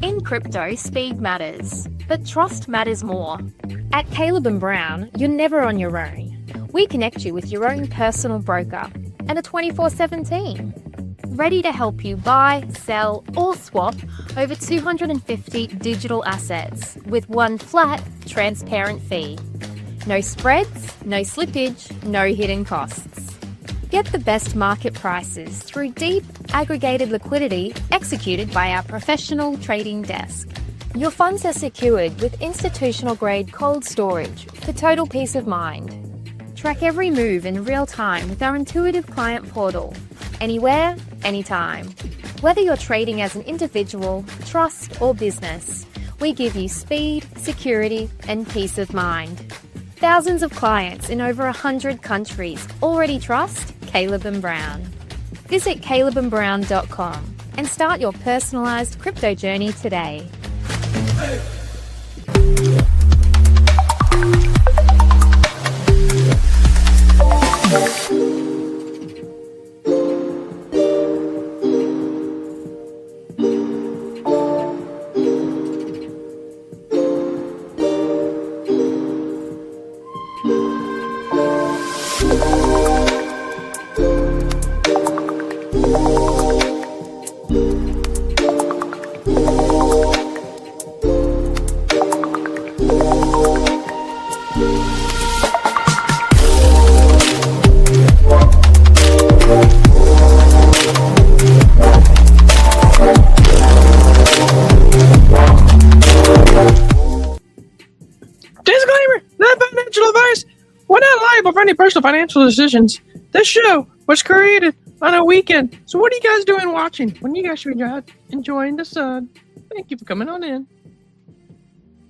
In crypto, speed matters, but trust matters more. At Caleb & Brown, you're never on your own. We connect you with your own personal broker and a 24/7 team, ready to help you buy, sell, or swap over 250 digital assets with one flat, transparent fee. No spreads, no slippage, no hidden costs. Get the best market prices through deep, aggregated liquidity executed by our professional trading desk. Your funds are secured with institutional-grade cold storage for total peace of mind. Track every move in real time with our intuitive client portal, anywhere, anytime. Whether you're trading as an individual, trust, or business, we give you speed, security, and peace of mind. Thousands of clients in over 100 countries already trust Caleb & Brown. Visit calebandbrown.com and start your personalized crypto journey today. Disclaimer, not financial advice. We're not liable for any personal financial decisions. This show was created on a weekend. So what are you guys doing watching when you guys should be out enjoying the sun? Thank you for coming on in.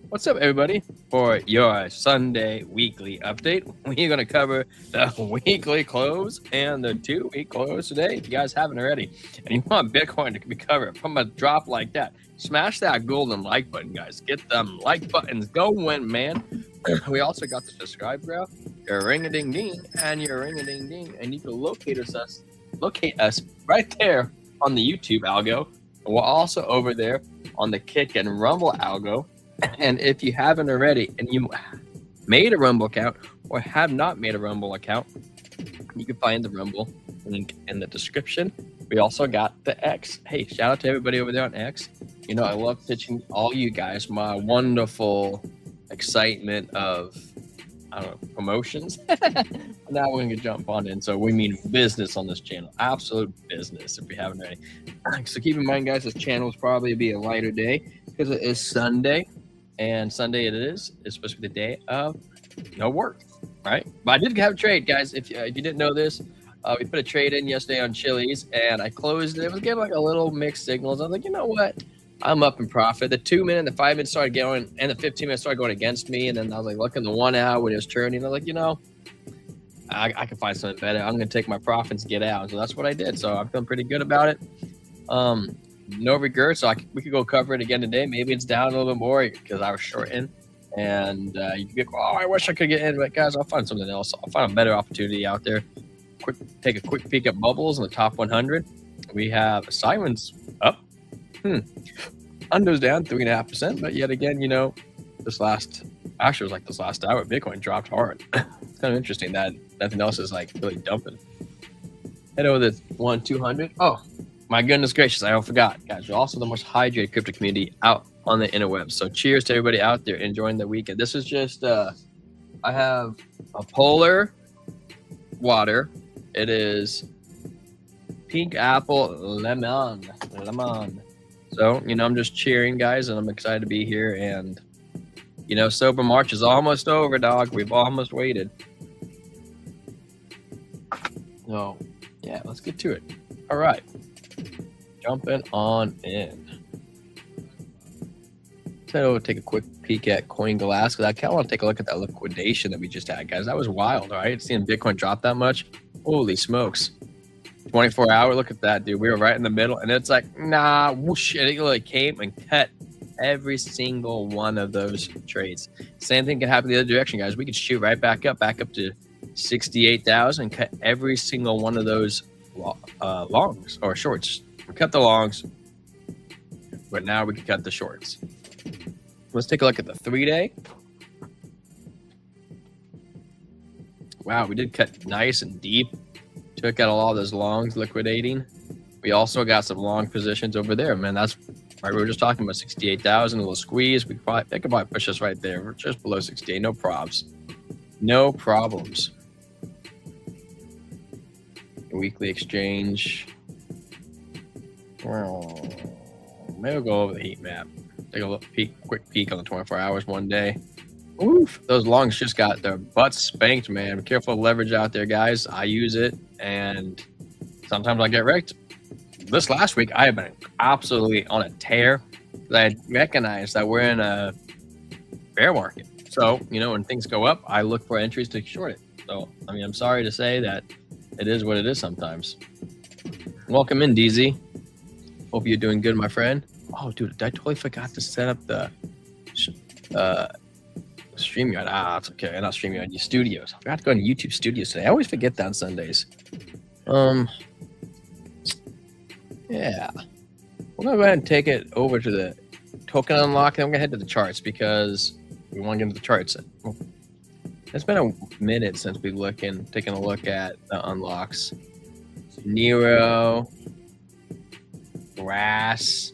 What's up, everybody? For your Sunday weekly update, we're going to cover the weekly close and the 2-week close today. If you guys haven't already, and you want Bitcoin to be covered from a drop like that, smash that golden like button, guys. Get them like buttons going, man. We also got the subscribe bell, your ring-a-ding-ding, and your ring-a-ding-ding, and you can locate us right there on the YouTube algo. We're also over there on the Kick and Rumble algo. And if you haven't already and you made a Rumble account or have not made a Rumble account, you can find the Rumble link in the description. We also got the X. Hey, shout out to everybody over there on X. You know, I love pitching all you guys my wonderful excitement of, I don't know, promotions. Now we're going to jump on in. So we mean business on this channel. Absolute business if you haven't already. So keep in mind, guys, this channel will probably be a lighter day because it is Sunday. And Sunday it is. It's supposed to be the day of no work, right? But I did have a trade, guys. If you didn't know this, we put a trade in yesterday on Chili's, and I closed it. It was getting like a little mixed signals. I was like, you know what? I'm up in profit. The 2-minute, the 5-minute started going, and the 15-minute started going against me. And then I was like looking the 1 hour when it was turning. I was like, you know, I can find something better. I'm going to take my profits and get out. So that's what I did. So I'm feeling pretty good about it. No regrets. So we could go cover it again today. Maybe it's down a little bit more because I was shorting. And you could be like, oh, I wish I could get in. But guys, I'll find something else. I'll find a better opportunity out there. Take a quick peek at bubbles in the top 100. We have Simon's up. Undo's down 3.5%. But yet again, you know, this last hour, Bitcoin dropped hard. It's kind of interesting that nothing else is like really dumping. Head over to 1-200. Oh, my goodness gracious, I forgot. Guys, you're also the most hydrated crypto community out on the interwebs. So cheers to everybody out there enjoying the weekend. This is just, I have a polar water. It is pink apple lemon. So, I'm just cheering, guys, and I'm excited to be here. And, Sober March is almost over, dog. We've almost waited. So, yeah, let's get to it. All right. Jumping on in. So take a quick peek at CoinGlass because I kind of want to take a look at that liquidation that we just had, guys. That was wild, right? Seeing Bitcoin drop that much. Holy smokes. 24 hour, look at that, dude. We were right in the middle, and it's like, nah, whoosh, and it like came and cut every single one of those trades. Same thing can happen the other direction, guys. We could shoot right back up to 68,000, cut every single one of those longs or shorts. We cut the longs, but now we can cut the shorts. Let's take a look at the 3-day. Wow, we did cut nice and deep. Took out a lot of those longs liquidating. We also got some long positions over there, man. That's right. We were just talking about 68,000, a little squeeze. They could probably push us right there. We're just below 68. No probs. No problems. Weekly exchange. Well, maybe we'll go over the heat map. Take a quick peek on the 24 hours one day. Oof, those longs just got their butts spanked, man. Be careful of leverage out there, guys. I use it, and sometimes I get wrecked. This last week, I have been absolutely on a tear. I recognize that we're in a bear market. So, when things go up, I look for entries to short it. So, I'm sorry to say that it is what it is sometimes. Welcome in, DZ. Hope you're doing good, my friend. Oh, dude, I totally forgot to set up the StreamYard. It's okay. Not StreamYard, your studios. I forgot to go on YouTube Studios today. I always forget that on Sundays. Yeah. We're going to go ahead and take it over to the token unlock, and I'm going to head to the charts because we want to get into the charts. It's been a minute since we've taken a look at the unlocks. Nero, Grass.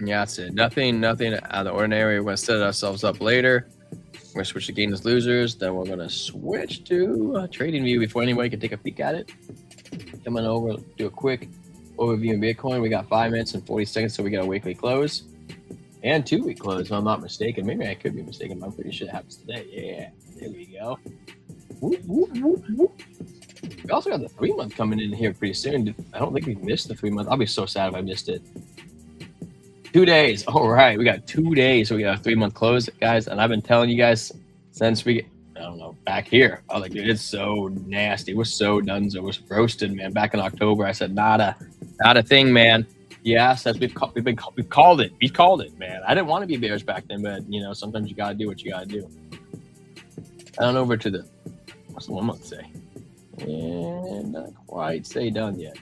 Yeah, that's it. Nothing out of the ordinary. We're going to set ourselves up later. We're going to switch to gainers, losers. Then we're going to switch to trading view before anybody can take a peek at it. Coming over, do a quick overview of Bitcoin. We got 5 minutes and 40 seconds, so we got a weekly close and 2-week close, if I'm not mistaken. Maybe I could be mistaken, but I'm pretty sure it happens today. Yeah, there we go. Whoop, whoop, whoop, whoop. We also got the 3-month coming in here pretty soon. I don't think we missed the 3-month. I'll be so sad if I missed it. 2 days. All right, we got 2 days. So we got a 3-month close, guys. And I've been telling you guys since back here. I was like, dude, it's so nasty. We're so donezo. We're roasted, man. Back in October, I said, not a thing, man. Yes, we've called it. We called it, man. I didn't want to be bears back then, but sometimes you gotta do what you gotta do. On over to what's the 1 month say? And not quite say done yet.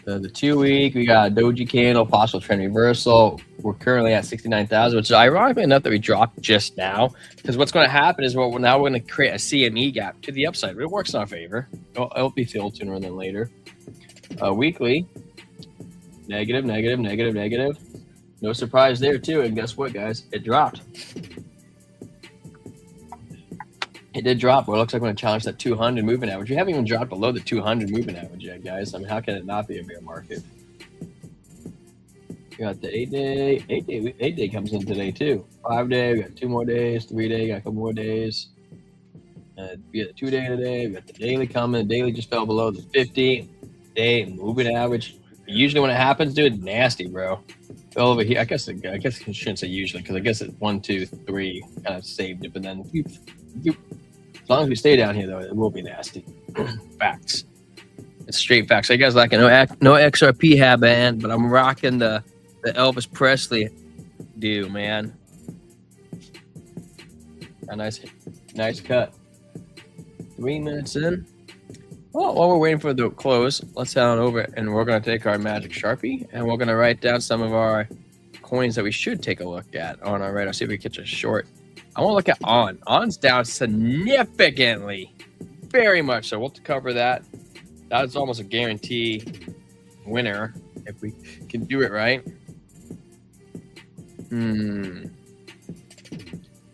The 2-week, we got a doji candle, possible trend reversal. We're currently at 69,000, which is ironically enough that we dropped just now. Because what's going to happen is we're going to create a CME gap to the upside. It works in our favor. It'll be filled sooner than later. Weekly, negative. No surprise there too. And guess what, guys? It dropped. It did drop. Well, it looks like we're going to challenge that 200 moving average. We haven't even dropped below the 200 moving average yet, guys. How can it not be a bear market? We got the 8-day. 8-day comes in today, too. 5-day. We got 2 more days. 3-day. Got a couple more days. We got the 2-day today. We got the daily coming. The daily just fell below the 50-day moving average. Usually when it happens, dude, nasty, bro. Fell over here. I guess I shouldn't say usually because I guess it's 1, 2, 3 kind of saved it, but then as long as we stay down here, though, it will be nasty. Facts. It's straight facts. I guys like no XRP headband, but I'm rocking the Elvis Presley do, man. A nice cut. 3 minutes in. Well, while we're waiting for the close, let's head on over and we're going to take our Magic Sharpie and we're going to write down some of our coins that we should take a look at on our radar. See if we can catch a short. I want to look at ON. ON's down significantly. Very much so. We'll cover that. That is almost a guarantee winner if we can do it right.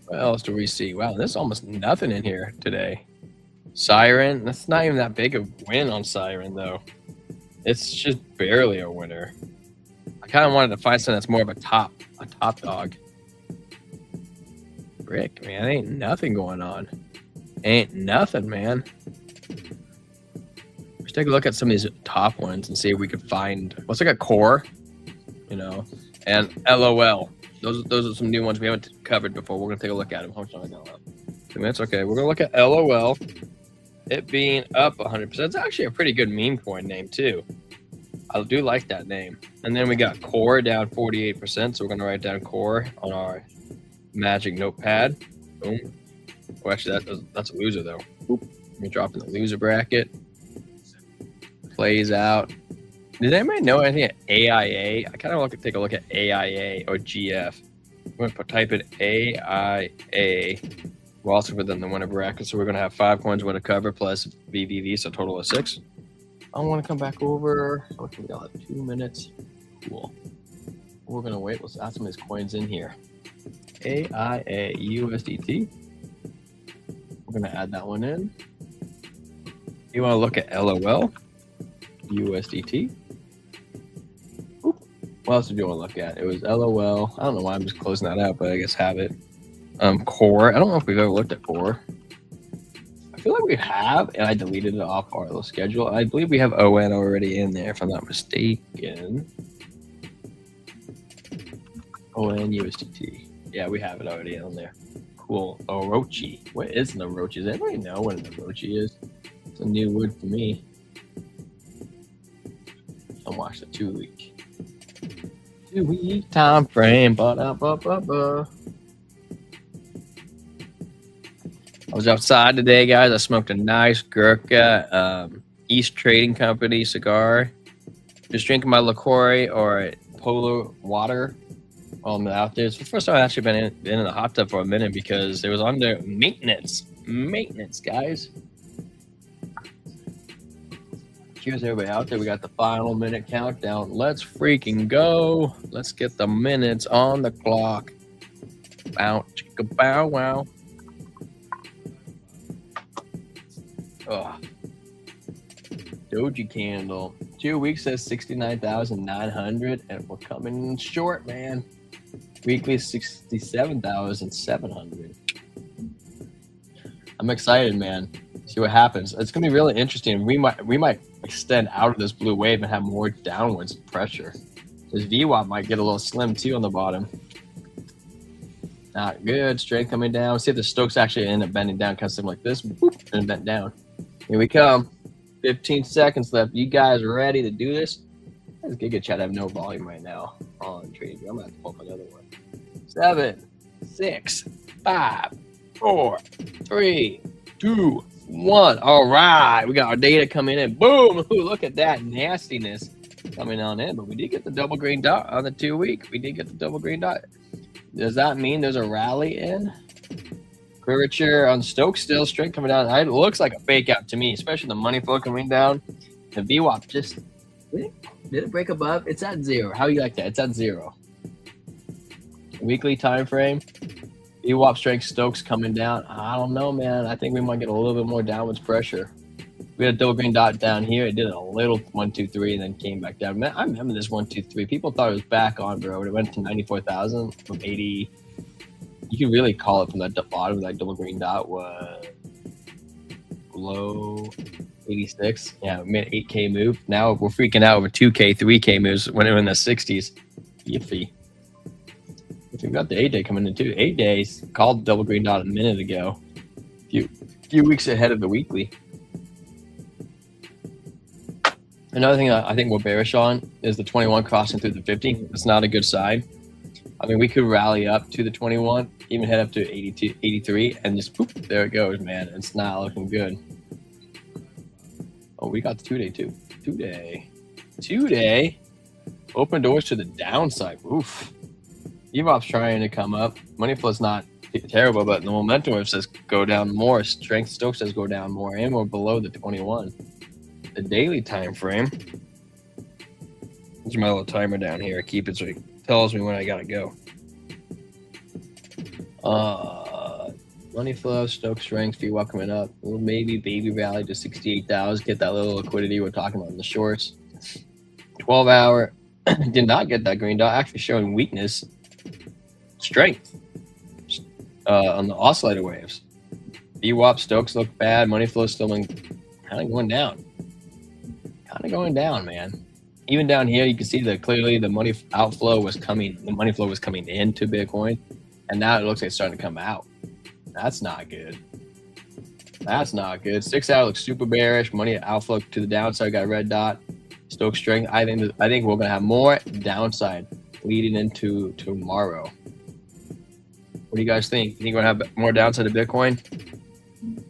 What else do we see? Wow, there's almost nothing in here today. Siren, that's not even that big a win on Siren though. It's just barely a winner. I kind of wanted to find something that's more of a top dog. Frick, man, ain't nothing going on. Ain't nothing, man. Let's take a look at some of these top ones and see if we can find. Let's look at Core, you know, and LOL. Those are some new ones we haven't covered before. We're gonna take a look at them. How much time I got left? 2 minutes. Okay, we're gonna look at LOL. It being up 100%. It's actually a pretty good meme coin name too. I do like that name. And then we got Core down 48%. So we're gonna write down Core on our magic notepad. Boom. Oh, actually, that's a loser though. Oop. Let me drop in the loser bracket. Plays out. Does anybody know anything at AIA? I kind of want to take a look at AIA or GF. I'm going to type in AIA. We're also within the winner bracket, so we're going to have 5 coins win a cover plus VVV, so a total of 6. I want to come back over. Okay, we got 2 minutes. Cool. We're going to wait. Let's add some of these coins in here. AIA USDT. We're going to add that one in. You want to look at LOL USDT. Oop. What else did you want to look at? It was LOL. I don't know why I'm just closing that out, but I guess have it. Core. I don't know if we've ever looked at Core. I feel like we have, and I deleted it off our little schedule. I believe we have ON already in there, if I'm not mistaken. ON USDT. Yeah, we have it already on there. Cool. Orochi. What is an Orochi? Does anybody know what an Orochi is? It's a new word for me. I'll watch the 2 week. 2 week time frame. Ba-da-ba-ba-ba. I was outside today, guys. I smoked a nice Gurkha East Trading Company cigar. Just drinking my LaCroix or Polar water while I'm out there. It's the first time I've actually been in the hot tub for a minute because it was under maintenance. Maintenance, guys. Cheers, everybody out there. We got the final minute countdown. Let's freaking go. Let's get the minutes on the clock. Bow, chicka, bow, wow. Oh. Doji candle. 2 weeks says 69,900, and we're coming in short, man. Weekly 67,700. I'm excited, man. See what happens. It's gonna be really interesting. We might extend out of this blue wave and have more downwards pressure. This VWAP might get a little slim too on the bottom. Not good. Straight coming down. See if the Stokes actually end up bending down, kind of something like this. Boop, and bent down. Here we come. 15 seconds left. You guys ready to do this? This Giga Chat, I have no volume right now on trading. I'm gonna have to pull up another one. 7, 6, 5, 4, 3, 2, 1. All right, we got our data coming in. Boom! Ooh, look at that nastiness coming on in. But we did get the double green dot on the 2 week. We did get the double green dot. Does that mean there's a rally in? Curvature on Stokes still straight coming down. It looks like a fake out to me, especially the money flow coming down. The VWAP just did it break above? It's at 0. How do you like that? It's at 0. Weekly time frame. VWAP strength Stokes coming down. I don't know, man. I think we might get a little bit more downwards pressure. We had a double green dot down here. It did a little 1, 2, 3, and then came back down. Man, I remember this 1, 2, 3. People thought it was back on, bro. It went to 94,000 from 80. You can really call it from that bottom of that double green dot was low 86. Yeah, mid 8K move. Now we're freaking out over 2K, 3K moves when we're in the 60s. Yiffy. We got the 8 day coming in too. 8 days called double green dot a minute ago. Few weeks ahead of the weekly. Another thing I think we're bearish on is the 21 crossing through the 50. It's not a good sign. I mean, we could rally up to the 21, even head up to 82, 83, and just poof, there it goes, man. It's not looking good. Oh, we got the 2 day too. 2 day. 2 day. Open doors to the downside. Oof. EVOP's trying to come up. Money flow's not terrible, but the momentum wave says go down more. Strength Stokes says go down more, and we're below the 21. The daily time frame. There's my little timer down here. Keep it so it tells me when I gotta go. Money flow, Stokes strength, VWAP coming up. Little maybe baby rally to 68,000. Get that little liquidity we're talking about in the shorts. 12-hour did not get that green dot. Actually showing weakness, strength on the oscillator waves. VWAP, Stokes look bad. Money flow still kind of going down. Kind of going down, man. Even down here, you can see that clearly the money outflow was coming. The money flow was coming into Bitcoin, and now it looks like it's starting to come out. That's not good. That's not good. 6 hour looks super bearish. Money outflow to the downside. Got a red dot. Stokes strength. I think we're gonna have more downside leading into tomorrow. What do you guys think? You think we're gonna have more downside to Bitcoin?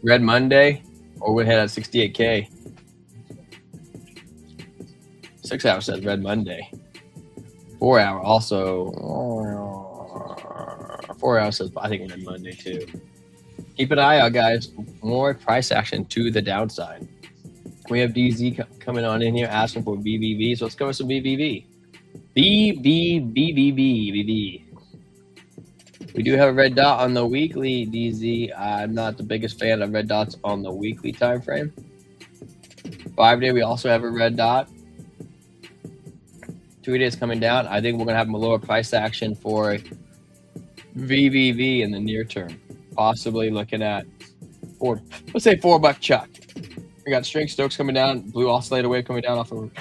Red Monday, or we'll hit at 68K. 6 hour says Red Monday. 4 hour also. 4 hour says I think Red Monday too. Keep an eye out, guys. More price action to the downside. We have DZ coming on in here asking for BBB. So let's go with some BBB. BBB. We do have a red dot on the weekly, DZ. I'm not the biggest fan of red dots on the weekly time frame. 5-day, we also have a red dot. 2 days coming down. I think we're going to have a lower price action for VBB in the near term. Possibly looking at let's say $4 chuck. We got strength Stokes coming down, blue oscillator wave coming down off of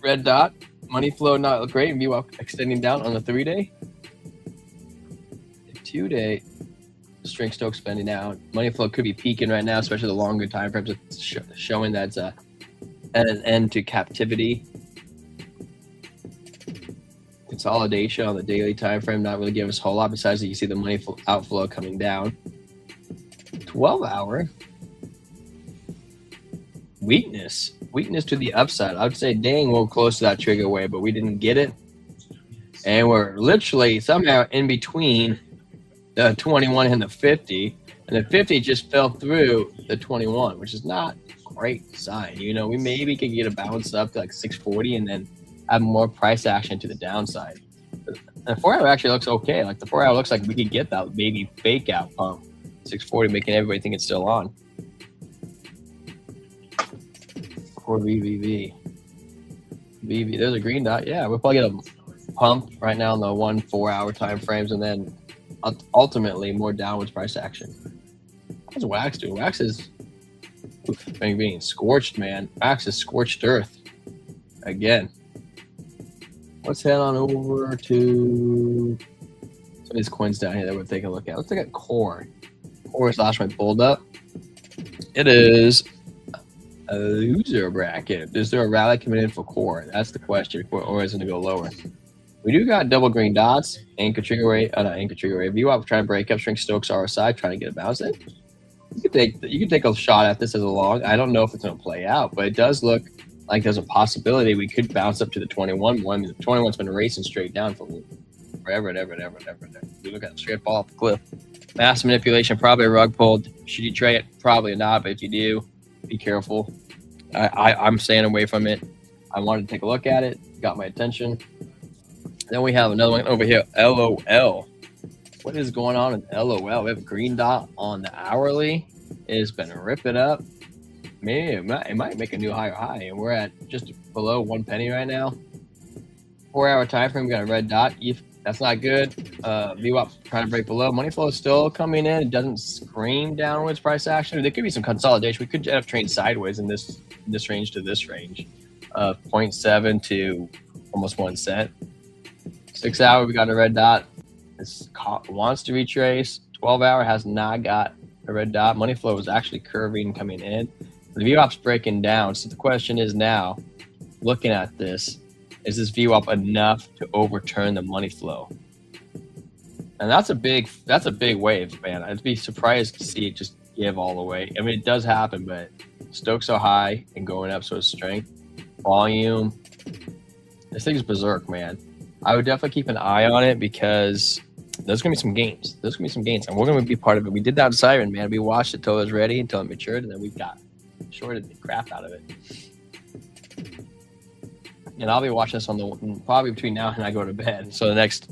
red dot. Money flow not great, and VWAP extending down on the 3-day. 2-day, strength Stokes spending down. Money flow could be peaking right now, especially the longer time frames. It's showing that's an end to captivity. Consolidation on the daily time frame not really giving us a whole lot, besides that you see the money outflow coming down. 12-hour weakness to the upside. I would say dang, we're close to that trigger wave, but we didn't get it, and we're literally somehow in between the 21 and the 50, and the 50 just fell through the 21, which is not a great sign. You know, we maybe could get a bounce up to like 640 and then have more price action to the downside. The 4 hour actually looks okay. Like the 4 hour looks like we could get that maybe fake out pump. 640, making everybody think it's still on. For VVV. VV, there's a green dot. Yeah, we'll probably get a pump right now in the 1-4 hour time frames, and then ultimately more downwards price action. What's Wax doing? Wax is being scorched, man. Wax is scorched earth again. Let's head on over to some of these coins down here that we're taking a look at. Let's look at Core. Core is last one pulled up. It is a loser bracket. Is there a rally coming in for Core? That's the question. Or is it going to go lower? We do got double green dots, anchor trigger rate, not anchor trigger rate. VWAP trying to break up, shrink Stokes RSI, trying to get a bounce in. You can take a shot at this as a long. I don't know if it's going to play out, but it does look like there's a possibility we could bounce up to the 21 one. The 21's been racing straight down for forever and ever and ever and ever. We look at it straight fall off the cliff. Mass manipulation, probably a rug pulled. Should you trade it? Probably not, but if you do, be careful. I'm staying away from it. I wanted to take a look at it. Got my attention. Then we have another one over here, LOL. What is going on in LOL? We have a green dot on the hourly. It has been ripping up. Maybe it might make a new higher high, and we're at just below 1 penny right now. 4 hour time frame, we got a red dot. That's not good. VWAP trying to break below. Money flow is still coming in. It doesn't scream downwards price action. There could be some consolidation. We could end up trading sideways in this range to this range of 0.7 to almost 1 cent. 6 hour, we got a red dot. This wants to retrace. 12 hour has not got a red dot. Money flow is actually curving coming in. The VWAP's breaking down. So the question is now, looking at this, is this VWAP enough to overturn the money flow? And that's a big wave, man. I'd be surprised to see it just give all the way. I mean, it does happen, but Stokes so high and going up, so is strength, volume. This thing's berserk, man. I would definitely keep an eye on it because there's gonna be some gains. And we're gonna be part of it. We did that in Siren, man. We watched it till it was ready, until it matured, and then we got shorted the crap out of it. And I'll be watching this on the probably between now and I go to bed. So the next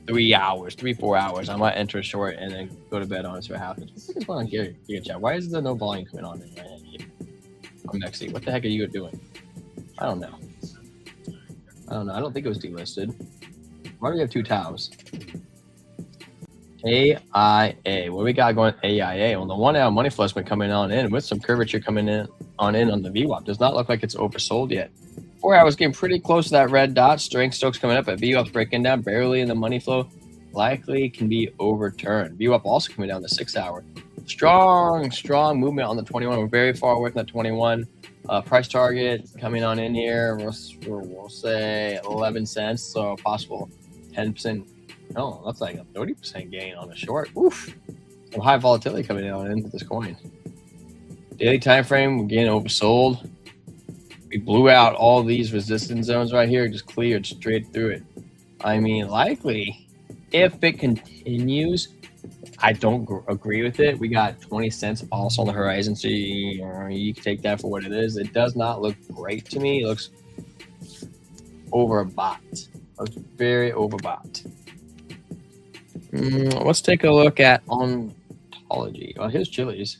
3 hours, 4 hours. I might enter a short and then go to bed on it, see what happens. What the heck is going on here, chat? Why is there no volume coming on in my head here? I'm Mexi. What the heck are you doing? I don't know. I don't think it was delisted. Why do we have 2 towels? AIA. What do we got going? AIA. Well, the 1 hour money flow's been coming on in with some curvature coming in on the VWAP. Does not look like it's oversold yet. 4 hours getting pretty close to that red dot. Strength strokes coming up, but VWAP's breaking down barely in the money flow. Likely can be overturned. VWAP also coming down the 6 hour. Strong movement on the 21. We're very far away from that 21. Price target coming on in here. We'll say 11 cents. So possible 10%. No, that's like a 30% gain on a short. Oof. Some high volatility coming on into this coin. Daily time frame, we're getting oversold. We blew out all these resistance zones right here, just cleared straight through it. I mean, likely, if it continues, I don't agree with it. We got 20 cents also on the horizon, so you can take that for what it is. It does not look great to me. It looks overbought. It looks very overbought. Let's take a look at Ontology. Well, here's Chili's.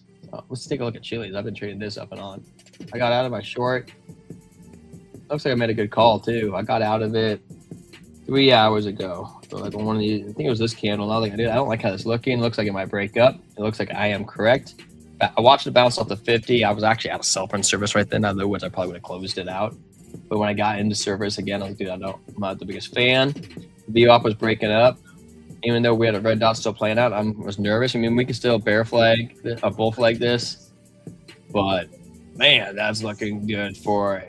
Let's take a look at Chili's. I've been trading this up and on. I got out of my short. Looks like I made a good call too. I got out of it 3 hours ago. So like one of these, I think it was this candle. I don't like how it's looking. It looks like it might break up. It looks like I am correct. I watched it bounce off the 50. I was actually out of self-run service right then. Otherwise, I probably would have closed it out. But when I got into service again, I was like, dude, I'm not the biggest fan. The VWAP was breaking up. Even though we had a red dot still playing out, I was nervous. I mean, we could still bear flag, a bull flag this. But, man, that's looking good for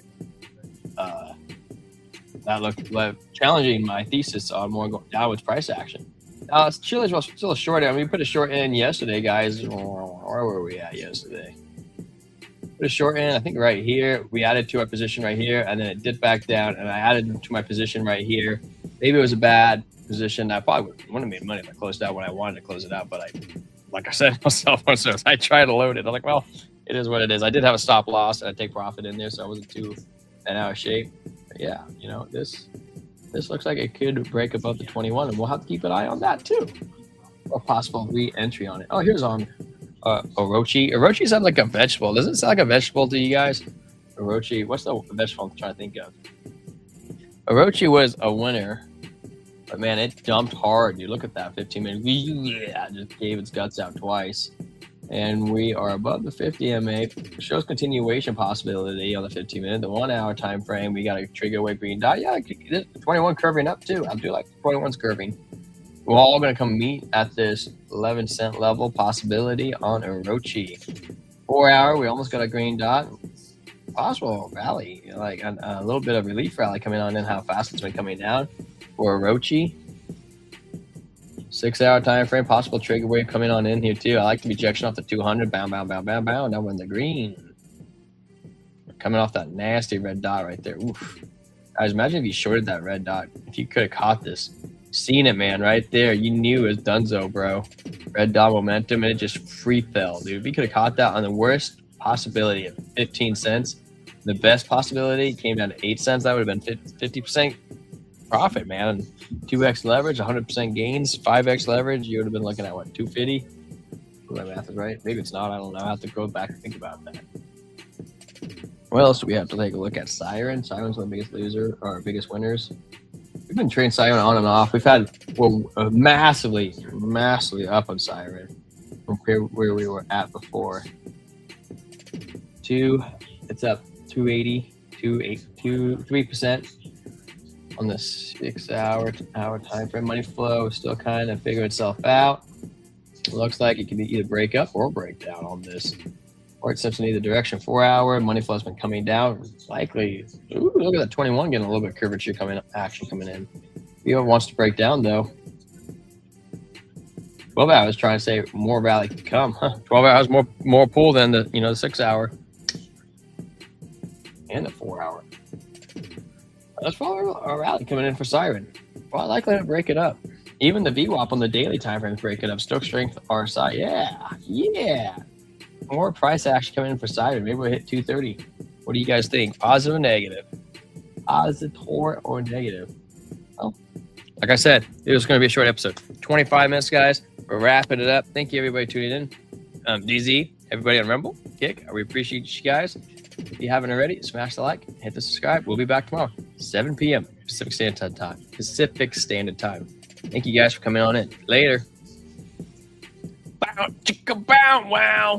that looked like challenging my thesis on more downwards price action. Chili's was still a short. I mean, we put a short in yesterday, guys. Where were we at yesterday? Put a short in, I think right here. We added to our position right here, and then it dipped back down, and I added to my position right here. Maybe it was a bad position. I probably wouldn't have made money if I closed out when I wanted to close it out, but like I said, myself, I tried to load it. I'm like, well, it is what it is. I did have a stop loss, and I take profit in there, so I wasn't too out of shape. But yeah, this looks like it could break above the 21, and we'll have to keep an eye on that too. A possible re-entry on it. Oh, here's on Orochi. Orochi sounds like a vegetable. Does it sound like a vegetable to you guys? Orochi. What's the vegetable I'm trying to think of? Orochi was a winner. But man, it dumped hard. You look at that 15 minutes. Yeah, just gave its guts out twice. And we are above the 50 MA. Shows continuation possibility on the 15 minute. The 1 hour time frame, we got a trigger away green dot. Yeah, 21 curving up too. I do like 21's curving. We're all going to come meet at this 11 cent level possibility on Orochi. 4 hour, we almost got a green dot. Possible rally, like a little bit of relief rally coming on in how fast it's been coming down. For Orochi, 6 hour time frame, possible trigger wave coming on in here too. I like the rejection off the 200, bound. Now we're in the green, coming off that nasty red dot right there. Oof, guys, imagine if you shorted that red dot. If you could have caught this, seen it, man, right there. You knew it was dunzo, bro. Red dot momentum, and it just free fell, dude. If you could have caught that on the worst possibility of 15 cents, the best possibility came down to 8 cents. That would have been 50% profit, man. 2x leverage, 100% gains, 5x leverage, you would have been looking at what, 250? My math is right. Maybe it's not. I don't know. I have to go back and think about that. What else do we have to take a look at? Siren. Siren's one of the biggest loser or biggest winners. We've been trading Siren on and off. We've had massively up on Siren from where we were at before. It's up 280, 3%. On the 6 hour time frame. Money flow is still kind of figuring itself out. It looks like it can either break up or break down on this, or it steps in either direction. 4 hour money flow has been coming down. Likely, ooh, look at that 21 getting a little bit of curvature action coming in. If wants to break down though. 12 hours trying to say more rally can come. 12 hours more pull than the 6 hour and the 4 hour. That's probably a rally coming in for Siren. Well, likely to break it up. Even the VWAP on the daily time frame break it up. Stoke strength RSI. Yeah. More price action coming in for Siren. Maybe we'll hit 230. What do you guys think? Positive or negative? Positive or negative? Well, like I said, it was going to be a short episode. 25 minutes, guys. We're wrapping it up. Thank you, everybody, tuning in. DZ, everybody on Rumble, Kick, we appreciate you guys. If you haven't already, smash the like, hit the subscribe. We'll be back tomorrow, 7 p.m. Pacific Standard Time. Thank you guys for coming on in. Later. Bow, chicka, bow, wow.